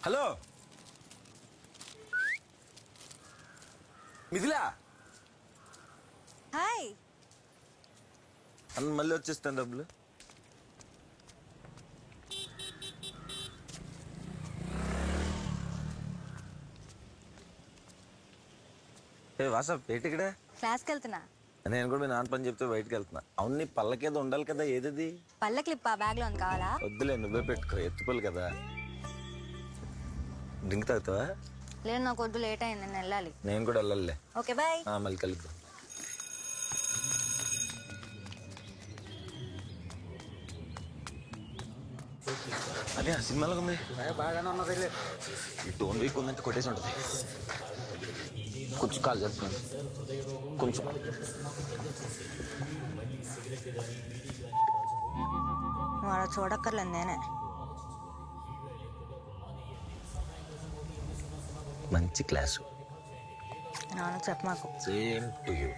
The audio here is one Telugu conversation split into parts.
హలో మిథిలా. హాయ్. అన్న మళ్ళీ వచ్చేస్తాను డబ్బులు. వాట్సాప్ ఏంటి ఇక్కడ? క్లాస్కి వెళ్తున్నా. నేను కూడా మీ నాన్న పని చెప్తే బయటకు వెళ్తున్నా. అవును నీ పళ్ళకేదో ఉండాలి కదా, ఏదది? పళ్ళ క్లిప్ ఆ బ్యాగ్ లో ఉంది, కావాలా? వద్దులే, నువ్వే పెట్టుకో, ఎత్తుకోలు కదా. డ్రింక్ తాగుతావా? లేదు, నాకు వద్దు, లేట్ అయింది, నేను వెళ్ళాలి. నేను కూడా వెళ్ళాలిలే. Okay bye. మళ్ళీ కలుద్దాం. అదే సినిమాలో ఉంది బాగానే ఉన్నది. ఈ టోన్ వీక్ ఉందంటే కొట్టేసి ఉంటుంది. కొంచెం కాల్ చేస్తున్నాను, కొంచెం. నువ్వు అలా చూడక్కర్లేదు, నేనే. మంచి క్లాసు. నాన్న చెప్ప మాకు. Same to you.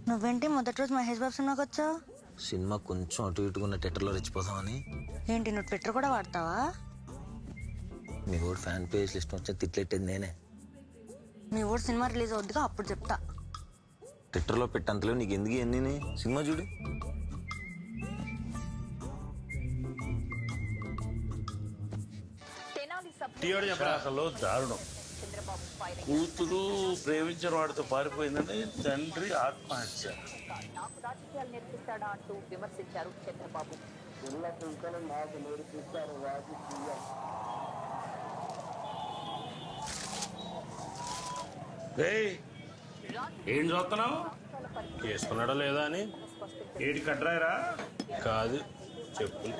నువ్వేంటి మొదటి రోజు మహేష్ బాబు సినిమాకి వచ్చావు? సినిమా కొంచెం అటు ఇటుకున్న థియేటర్లో రెచ్చిపోతామని. ఏంటి, నువ్వు ట్విట్టర్ కూడా వాడతావా? మీ కూడా ఫ్యాన్ పేజ్ లిస్ట్ వచ్చి తిట్లెట్టేది నేనే. మీ ఊరు సినిమా రిలీజ్ అవుద్దిగా, అప్పుడు చెప్తా. ట్విట్టర్లో పెట్టంతలేవు నీకు ఎందుకు ఎన్ని? సినిమా చూడు. అసలు దారుణం. కూతురు ప్రేమించిన వాడితో పారిపోయిందని తండ్రి ఆత్మహత్య. నాకు రాజకీయాలు నేర్పిస్తాడా అంటూ విమర్శించారు చంద్రబాబు. ఏం చూస్తున్నావు? చేసుకున్నాడా లేదా అని. ఏటి కట్రాయరా? కాదు, చెప్పులు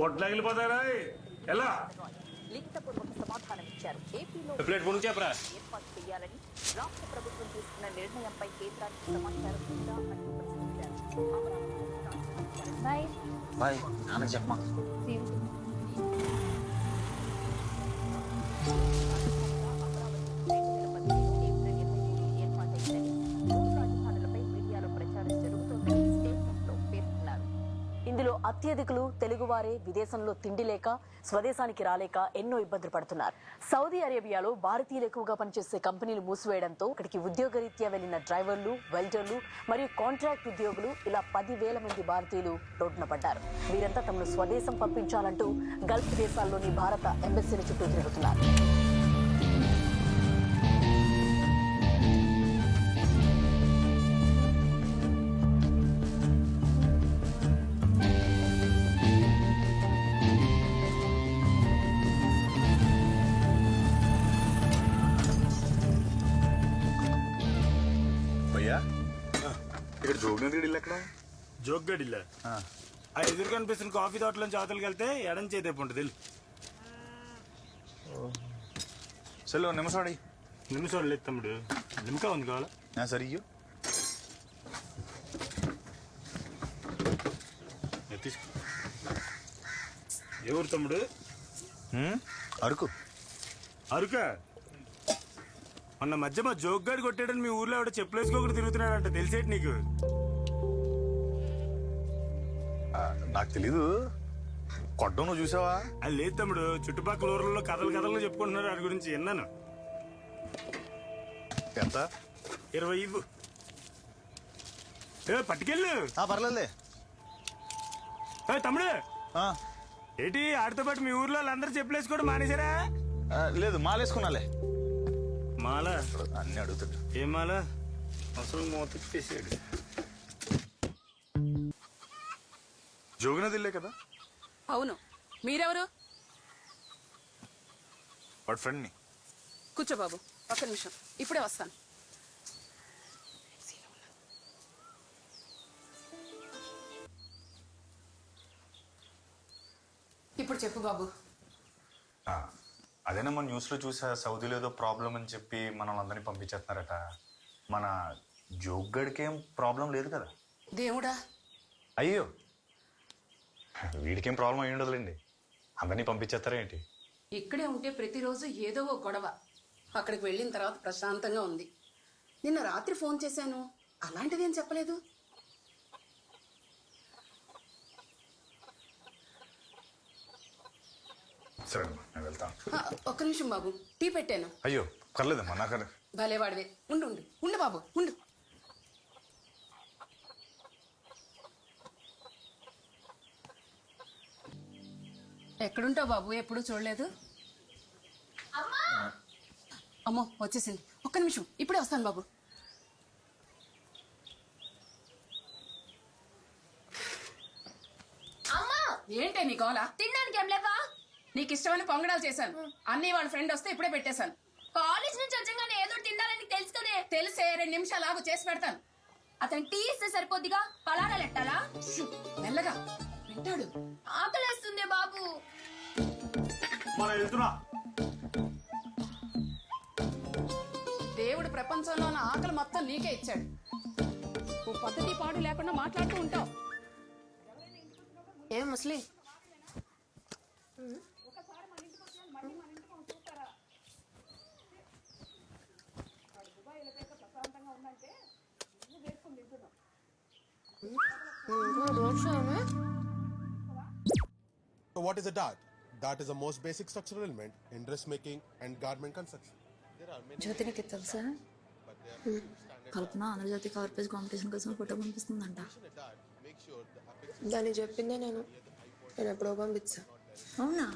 పొట్లగిలిపోతారా. ఎలా లిఖితపూర్వక సమాధానం ఇచ్చారు. ఏపీలో ఏర్పాటు చేయాలని రాష్ట్ర ప్రభుత్వం తీసుకున్న నిర్ణయంపై కేంద్రానికి సమాచారం ఉందా అంటూ ప్రశ్నించారు. బాయ్ నాన్న చెప్పమా. ఇందులో అత్యధికులు తెలుగువారే విదేశంలో తిండి లేక స్వదేశానికి రాలేక ఎన్నో ఇబ్బందులు పడుతున్నారు. సౌదీ అరేబియాలో భారతీయులు ఎక్కువగా పనిచేసే కంపెనీలు మూసివేయడంతో అక్కడికి ఉద్యోగరీత్యా వెళ్లిన డ్రైవర్లు, వెల్డర్లు మరియు కాంట్రాక్ట్ ఉద్యోగులు ఇలా 10,000 మంది భారతీయులు రోడ్డున పడ్డారు. వీరంతా తమను స్వదేశం పంపించాలంటూ గల్ఫ్ దేశాల్లోని భారత ఎంబసీల చుట్టూ తిరుగుతున్నారు. ఇక్కడ జోగినగర్ ఇల్లు ఎక్కడ? జోగ్గడిల్లా ఆ ఎదురు కనిపిస్తున్న కాఫీ తోటలోంచి అవతలకి వెళ్తే ఎడం చేతేపు ఉంటుంది. చలో నిమిషాడి. నిమిషాలు లేదు తమ్ముడు, నిమ్మకా ఉంది కావాలా? సరియు తీసుకో. ఎవరు తమ్ముడు? అరకు. అరుక మొన్న మధ్య మా జోగ్గాడు కొట్టాడని మీ ఊర్లో ఎవడో చెప్పులేసుకోకుండా తిరుగుతున్నాడంట, తెలిసేటి నీకు? నాకు తెలీదు. కొట్టం నువ్వు చూసావా? అది లేదు తమ్ముడు, చుట్టుపక్కల ఊర్లలో కథలు చెప్పుకుంటున్నారు వాడి గురించి, విన్నాను. ఎంత? 20 ఇవ్వు. పట్టుకెళ్ళు. పర్లేదులే. తమ్ముడు ఏంటి ఆడితో పాటు మీ ఊర్లో వాళ్ళందరూ చెప్పులేసుకోవడం మానేశారా? లేదు, మాలేసుకున్నాలే. మాల అన్ని అడుగుతాడు. ఏం మాల? అసలు మోతేసాడు. జోగినది ఇల్లే కదా? అవును. మీరెవరు? వాడు ఫ్రెండ్ని. కూర్చో బాబు, ఒక్క నిమిషం, ఇప్పుడే వస్తాను. ఇప్పుడు చెప్పు బాబు. అదేనమ్మా, న్యూస్లో చూసా, సౌదీలో ఏదో ప్రాబ్లం అని చెప్పి మనల్ని అందరినీ పంపించేస్తున్నారట. మన జోగ్గడికి ఏం ప్రాబ్లం లేదు కదా? దేవుడా. అయ్యో, వీడికేం ప్రాబ్లం అయ్యి ఉండదులేండి. అందరినీ పంపించేస్తారా ఏంటి? ఇక్కడే ఉంటే ప్రతిరోజు ఏదో ఓ గొడవ. అక్కడికి వెళ్ళిన తర్వాత ప్రశాంతంగా ఉంది. నిన్న రాత్రి ఫోన్ చేశాను, అలాంటిదేం చెప్పలేదు. సరే అమ్మా నేను వెళ్తాను. ఒక్క నిమిషం బాబు, టీ పెట్టాను. అయ్యో పర్లేదమ్మా నాకు భలేవాడివే, ఉండు ఉండు ఉండు బాబు ఉండు. ఎక్కడుంటావు బాబు? ఎప్పుడు చూడలేదు. అమ్మో వచ్చేసింది, ఒక్క నిమిషం ఇప్పుడే వస్తాను బాబు. ఏంటే నీ గోల? తినడానికి ఏం లేవా? నీకు ఇష్టమైన పొంగడాలు చేశాను. అన్నీ వాళ్ళ ఫ్రెండ్ వస్తే ఇప్పుడే పెట్టేశాను. కాలేజ్ నుంచి వచ్చాగానే ఏదో తినాలని తెలుసు కదే. తెలిసే 2 నిమిషాలు ఆగు, చేసి పెడతాను. అతను టీ ఇస్తే సరిపోద్దిగా, పలారాలు ఎట్టాలా? షూ, మెల్లగా వింటాడు. ఆకలేస్తుంది బాబు. మనం వెళ్తున్నా. దేవుడు ప్రపంచంలో ఉన్న ఆకలి మొత్తం నీకే ఇచ్చాడు. ఓ పద్ధతి పాడు లేకుండా మాట్లాడుతూ ఉంటావు. ఏం ముస్లిం? So what is a dart? Dart is the most basic structural element in dressmaking and garment construction. There are many జ్యోతి నీకు తెలుసా? కల్పన ఆంధ్రజాతి కవర్ పేజ్ కాంపిటీషన్ కోసం photo పంపిస్తుందంట. a dart. Make sure the apex దాన్ని చెప్పిందే నేను ఎప్పుడో పంపించా. అవునా?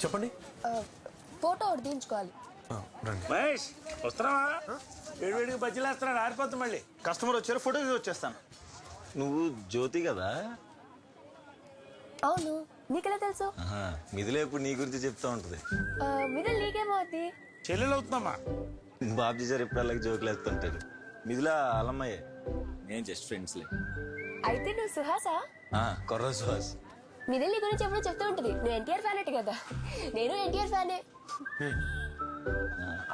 చెప్పండి. ఫోటో ఒకటి తీయించుకోవాలి. రండి. మహేష్ వస్తున్నావా? వేడివేడికి బజ్జీలు వేస్తున్నాడు, ఆరిపోతుంది మళ్ళీ. కస్టమర్ వచ్చారు, ఫోటో తీసి వచ్చేస్తాను. నువ్వు జ్యోతి కదా? అవును, నీకెలా తెలుసు? మిదిలే ఇప్పుడు నీ గురించి చెప్తా ఉంటది. మిడిల్ నీకేమవుద్ది? చెల్లెలు అవుతుందమ్మా. బాబ్జీ సార్ ఎప్పుడు అలాగే జోకులు వేస్తుంటారు. మిదిలా అలమ్మయ్యే, నేను జస్ట్ ఫ్రెండ్స్లే. అయితే నువ్వు సుహాసా? కొర్ర సుహాస్. మిడిల్ నీ గురించి ఎప్పుడో చెప్తూ ఉంటుంది. నువ్వు ఎన్టీఆర్ ఫ్యాన్ అంటే కదా. నేను ఎన్టీఆర్ ఫ్యానే.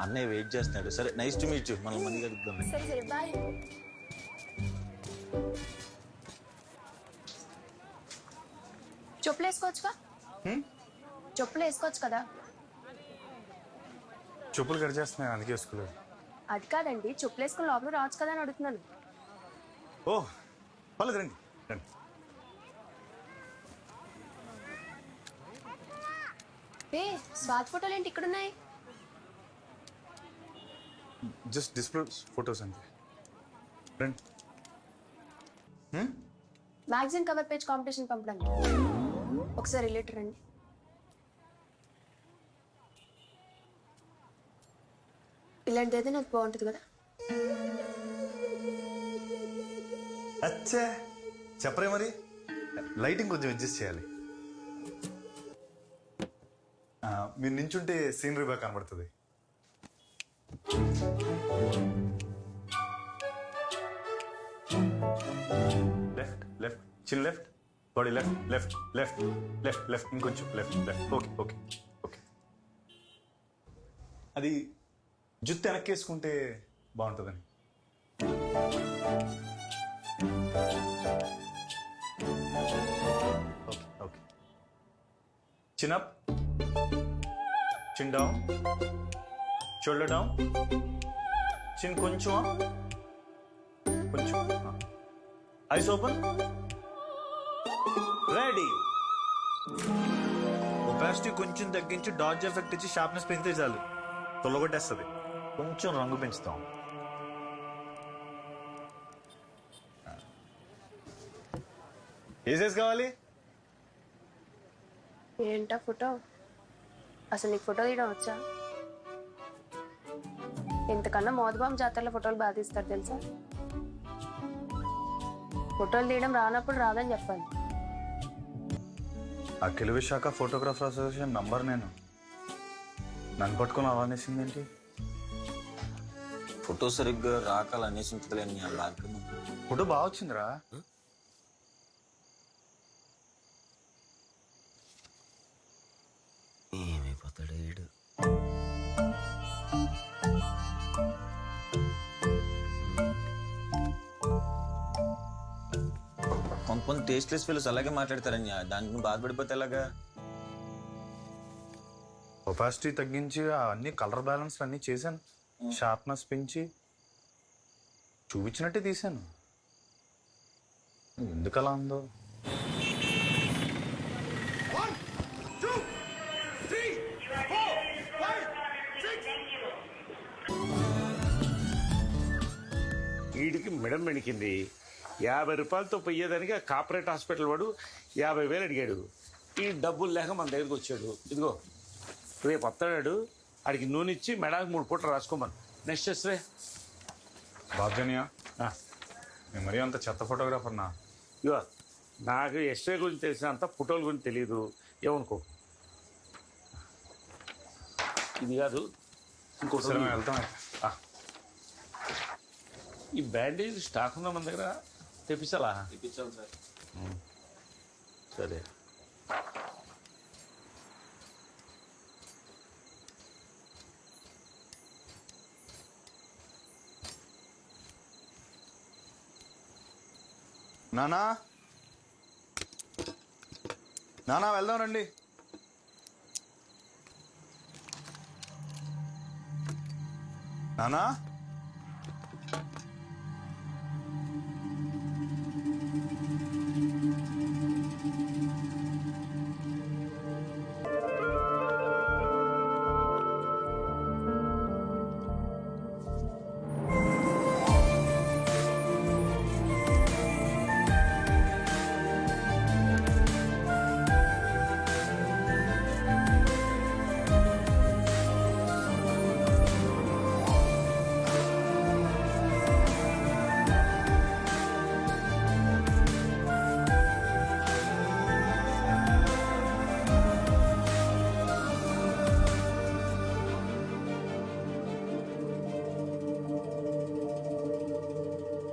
అన్నయ్య వెయిట్ చేస్తున్నాడు. సరే, నైస్ టు మీట్ యు. మనం మంది కలుద్దాం. సరే సరే బాయ్. చెప్పులు వేసుకోవచ్చుగా? చెప్పులు వేసుకోవచ్చు కదా? చెప్పులు కట్ చేస్తున్నాయి, అందుకే వేసుకోలేదు. అది కాదండి, చెప్పులు వేసుకుని లోపల రావచ్చు కదా అని అడుగుతున్నాను. ఓ పర్లేదు, రండి రండి. ఏ స్వాతి ఫోటోలు ఏంటి ఇక్కడ ఉన్నాయి? జస్ట్ డిస్ప్లే ఫొటోస్ అంతే. రండి. మ్యాగజైన్ కవర్ పేజ్ కాంపిటీషన్ పంపడానికి ఒకసారి రిలేటర్ రండి. ఇలాంటిదైతే నాకు బాగుంటుంది కదా. అచ్చా చెప్పరే మరి, లైటింగ్ కొంచెం అడ్జస్ట్ చేయాలి. మీరు నించుంటే సీనరీ బాగా కనబడుతుంది. Left left, chin left, body left left left left left, ఇంకొంచెం left left. Okay okay okay. అది జుత్తు వెనక్కేసుకుంటే బాగుంటుందని. Okay okay. Chin up, chin down, shoulder down, chin కొంచెం up, కొంచెం. Eyes open, ready. ఒపాసిటీ కొంచెం తగ్గించి డాడ్జ్ ఎఫెక్ట్ ఇచ్చి షార్ప్నెస్ పెంచితే చాలు, తొలగొట్టేస్తుంది. కొంచెం రంగు పెంచుతాం. ఏ సైజ్ కావాలి? ఏంటా ఫోటో? అసలు నీకు ఫోటో తీయడం వచ్చా? ఇంతకన్నా మోదబాం జాతరలో ఫోటోలు బాగా తీస్తారు తెలుసా. ఫోటోలు తీయడం రానప్పుడు రాదని చెప్పాలి. అఖిల విశాఖ ఫోటోగ్రాఫర్ అసోసియేషన్ నంబర్ నేను. నన్ను పట్టుకొని అవానేసింది ఏంటి? ఫోటో సరిగ్గా రాకాలనేసి ఉంటుందిలే నీ బాధ్యత. ఫోటో బాగా వచ్చిందిరా. ఏమైపోతాడు వీడు. కొంతమంది టేస్ట్లెస్ ఫీల్స్ అలాగే మాట్లాడతారని, దానికి నువ్వు బాధపడిపోతే ఎలాగా? ఒపాసిటీ తగ్గించి అన్ని కలర్ బ్యాలెన్స్ అన్నీ చేశాను, షార్ప్నెస్ పెంచి చూపించినట్టే తీశాను. ఎందుకలా ఉందో. వీడికి మెడం మెణికింది. 50 రూపాయలతో పోయేదానికి ఆ కార్పొరేట్ హాస్పిటల్ వాడు 50,000 అడిగాడు. ఈ డబ్బులు లేక మన దగ్గరికి వచ్చాడు. ఇదిగో రేపు వస్తాడు, ఆడికి నూనె ఇచ్చి మెడానికి 3 పూటలు రాసుకోమను. నెక్స్ట్ వస్తే బాబ్జనియా నేను మరీ అంత చెత్త ఫోటోగ్రాఫర్నా? ఇగో నాకు ఎస్ఐ గురించి తెలిసినంత ఫోటోల గురించి తెలియదు ఏమనుకో. ఇది కాదు ఇంకోటి సరే మేము వెళ్తాం. ఈ బ్యాండేజ్ స్టాక్ ఉందా మన దగ్గర? తెప్పించాలా? ఇప్పించాం సార్. సరే. నానా నానా వెళ్దాం రండి. నానా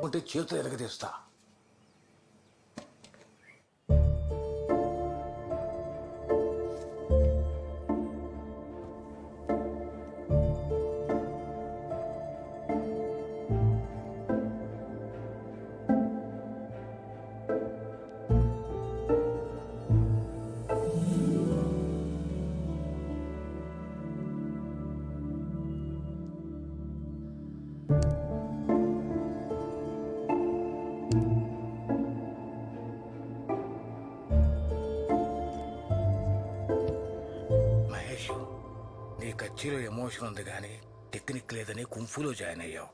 ఉంటే చేతులు ఎరగదీస్తా. మహేష్, నీ కచ్చిలో ఎమోషన్ ఉంది కానీ టెక్నిక్ లేదని కుంఫులో జాయిన్ అయ్యావు.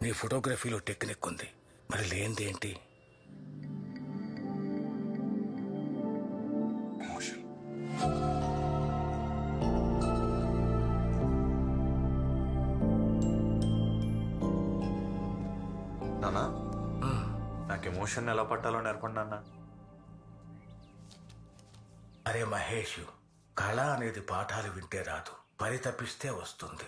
నీ ఫోటోగ్రఫీలో టెక్నిక్ ఉంది, మరి లేనిదేంటి? నానా నాకు ఎమోషన్ ఎలా పట్టాలో నేర్పండి అన్న. అరే మహేష్, కళ అనేది పాఠాలు వింటే రాదు, పరితపిస్తే వస్తుంది.